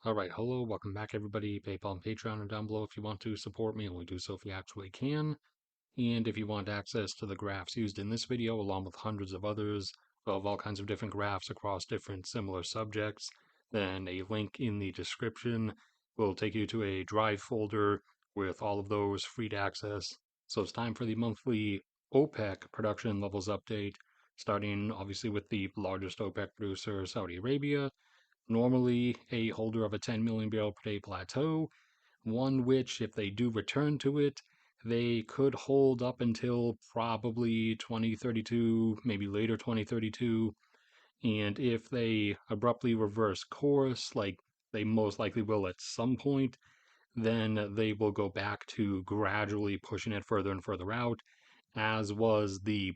Alright, hello, welcome back everybody. PayPal and Patreon are down below if you want to support me, only do so if you actually can. And if you want access to the graphs used in this video, along with hundreds of others of all kinds of different graphs across different similar subjects, then a link in the description will take you to a Drive folder with all of those free to access. So it's time for the monthly OPEC production levels update, starting obviously with the largest OPEC producer, Saudi Arabia, normally a holder of a 10 million barrel per day plateau, one which, if they do return to it, they could hold up until probably 2032, maybe later 2032. And if they abruptly reverse course, like they most likely will at some point, then they will go back to gradually pushing it further and further out, as was the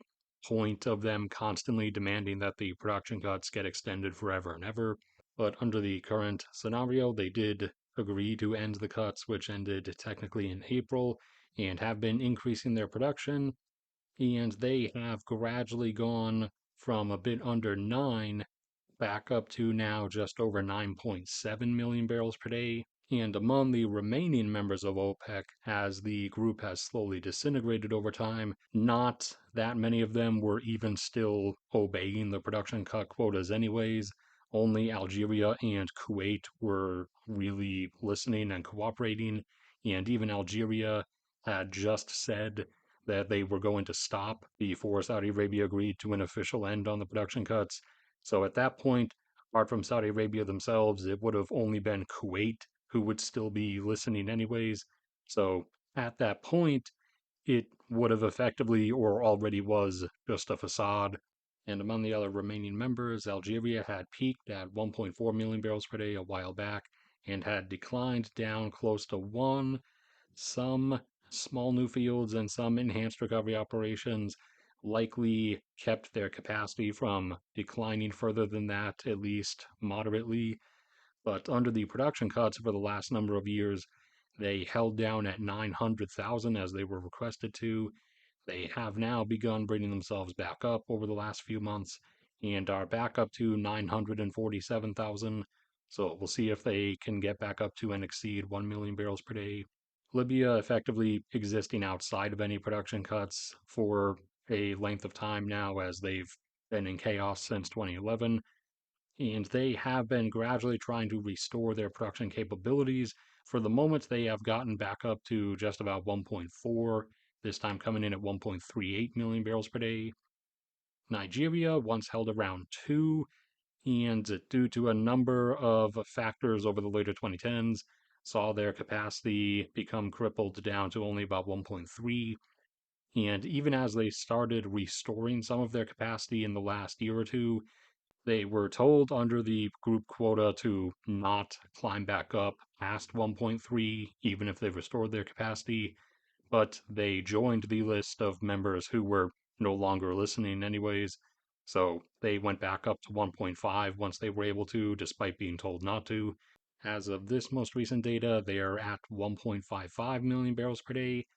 point of them constantly demanding that the production cuts get extended forever and ever. But under the current scenario, they did agree to end the cuts, which ended technically in April, and have been increasing their production. And they have gradually gone from a bit under 9 back up to now just over 9.7 million barrels per day. And among the remaining members of OPEC, as the group has slowly disintegrated over time, not that many of them were even still obeying the production cut quotas, anyways. Only Algeria and Kuwait were really listening and cooperating, and even Algeria had just said that they were going to stop before Saudi Arabia agreed to an official end on the production cuts. So at that point, apart from Saudi Arabia themselves, it would have only been Kuwait who would still be listening anyways. So at that point, it would have effectively or already was just a facade. And among the other remaining members, Algeria had peaked at 1.4 million barrels per day a while back and had declined down close to 1. Some small new fields and some enhanced recovery operations likely kept their capacity from declining further than that, at least moderately. But under the production cuts for the last number of years, they held down at 900,000 as they were requested to. They have now begun bringing themselves back up over the last few months and are back up to 947,000. So we'll see if they can get back up to and exceed 1 million barrels per day. Libya effectively existing outside of any production cuts for a length of time now, as they've been in chaos since 2011, and they have been gradually trying to restore their production capabilities. For the moment, they have gotten back up to just about 1.4, this time coming in at 1.38 million barrels per day. Nigeria once held around 2, and due to a number of factors over the later 2010s, saw their capacity become crippled down to only about 1.3. And even as they started restoring some of their capacity in the last year or two, they were told under the group quota to not climb back up past 1.3, even if they've restored their capacity. But they joined the list of members who were no longer listening, anyways. So they went back up to 1.5 once they were able to, despite being told not to. As of this most recent data, they are at 1.55 million barrels per day.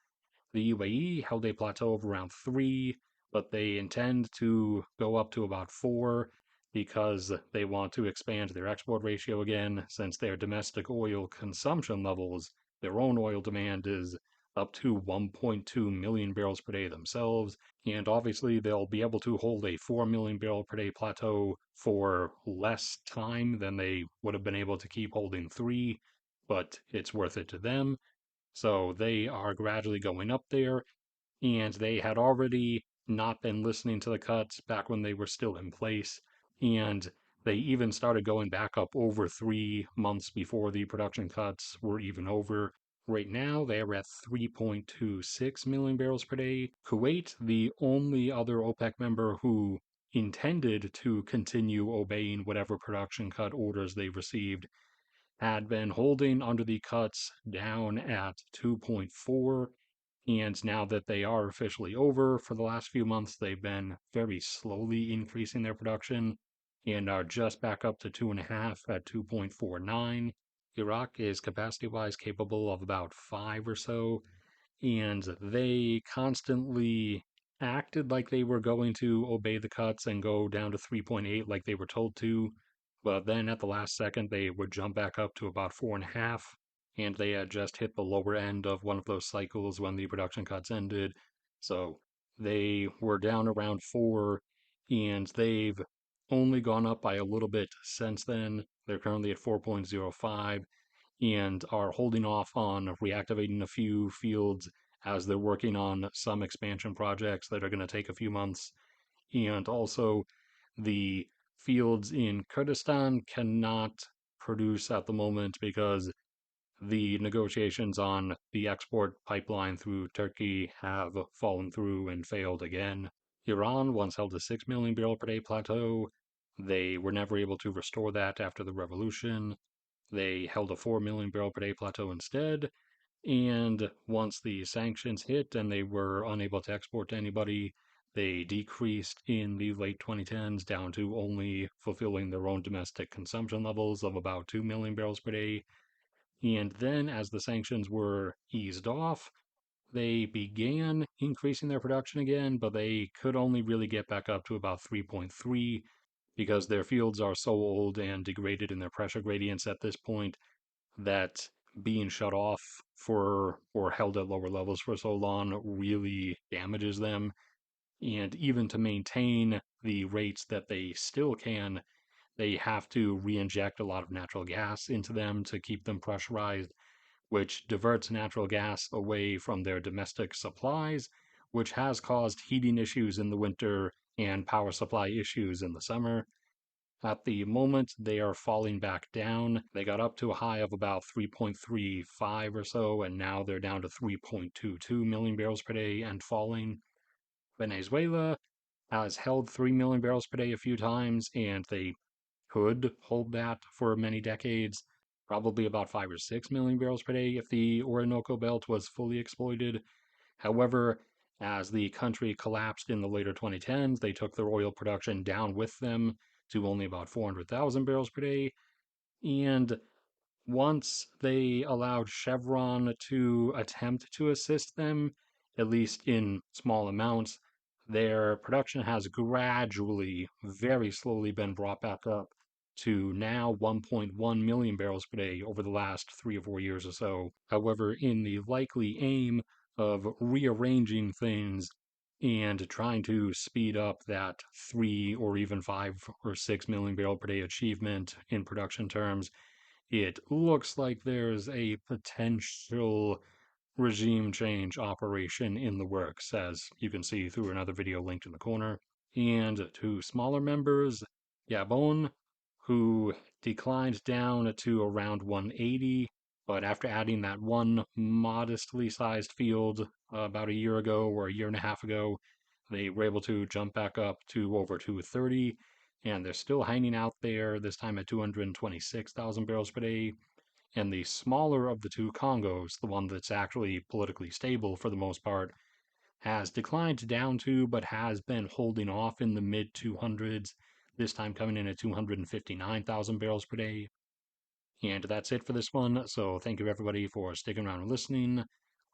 The UAE held a plateau of around 3, but they intend to go up to about 4 because they want to expand their export ratio again, since their domestic oil consumption levels, their own oil demand is up to 1.2 million barrels per day themselves, and obviously they'll be able to hold a 4 million barrel per day plateau for less time than they would have been able to keep holding 3, but it's worth it to them. So they are gradually going up there, and they had already not been listening to the cuts back when they were still in place, and they even started going back up over 3 months before the production cuts were even over. Right now, they're at 3.26 million barrels per day. Kuwait, the only other OPEC member who intended to continue obeying whatever production cut orders they received, had been holding under the cuts down at 2.4, and now that they are officially over for the last few months, they've been very slowly increasing their production and are just back up to 2.5 at 2.49. Iraq is capacity wise capable of about 5 or so, and they constantly acted like they were going to obey the cuts and go down to 3.8 like they were told to, But then at the last second, they would jump back up to about 4.5, and they had just hit the lower end of one of those cycles when the production cuts ended. So they were down around 4, and they've only gone up by a little bit since then. They're currently at 4.05 and are holding off on reactivating a few fields as they're working on some expansion projects that are going to take a few months. And also, the fields in Kurdistan cannot produce at the moment because the negotiations on the export pipeline through Turkey have fallen through and failed again. Iran once held a 6 million barrel per day plateau. They were never able to restore that after the revolution. They held a 4 million barrel per day plateau instead. And once the sanctions hit and they were unable to export to anybody, they decreased in the late 2010s down to only fulfilling their own domestic consumption levels of about 2 million barrels per day. And then, as the sanctions were eased off, they began increasing their production again, but they could only really get back up to about 3.3 because their fields are so old and degraded in their pressure gradients at this point that being shut off for or held at lower levels for so long really damages them. And even to maintain the rates that they still can, they have to re-inject a lot of natural gas into them to keep them pressurized, which diverts natural gas away from their domestic supplies, which has caused heating issues in the winter and power supply issues in the summer. At the moment, they are falling back down. They got up to a high of about 3.35 or so, and now they're down to 3.22 million barrels per day and falling. Venezuela has held 3 million barrels per day a few times, and they could hold that for many decades, probably about 5 or 6 million barrels per day if the Orinoco Belt was fully exploited. However, as the country collapsed in the later 2010s, they took their oil production down with them to only about 400,000 barrels per day. And once they allowed Chevron to attempt to assist them, at least in small amounts, their production has gradually, very slowly been brought back up to now 1.1 million barrels per day over the last 3 or 4 years or so. However, in the likely aim of rearranging things and trying to speed up that 3 or even 5 or 6 million barrel per day achievement in production terms, it looks like there's a potential regime change operation in the works, as you can see through another video linked in the corner. And to smaller members, Gabon, who declined down to around 180, but after adding that one modestly sized field about a year ago or a year and a half ago, they were able to jump back up to over 230, and they're still hanging out there, this time at 226,000 barrels per day. And the smaller of the two Congos, the one that's actually politically stable for the most part, has declined down to but has been holding off in the mid 200s, this time coming in at 259,000 barrels per day. And that's it for this one. So thank you everybody for sticking around and listening.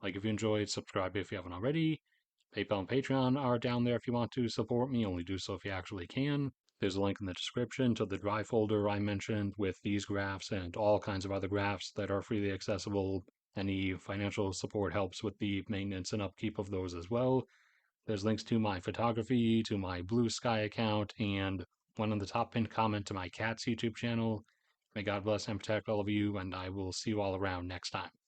Like if you enjoyed, subscribe if you haven't already. PayPal and Patreon are down there if you want to support me, only do so if you actually can. There's a link in the description to the drive folder I mentioned with these graphs and all kinds of other graphs that are freely accessible. Any financial support helps with the maintenance and upkeep of those as well. There's links to my photography, to my Blue Sky account, and one in the top pinned comment to my cat's YouTube channel. May God bless and protect all of you, and I will see you all around next time.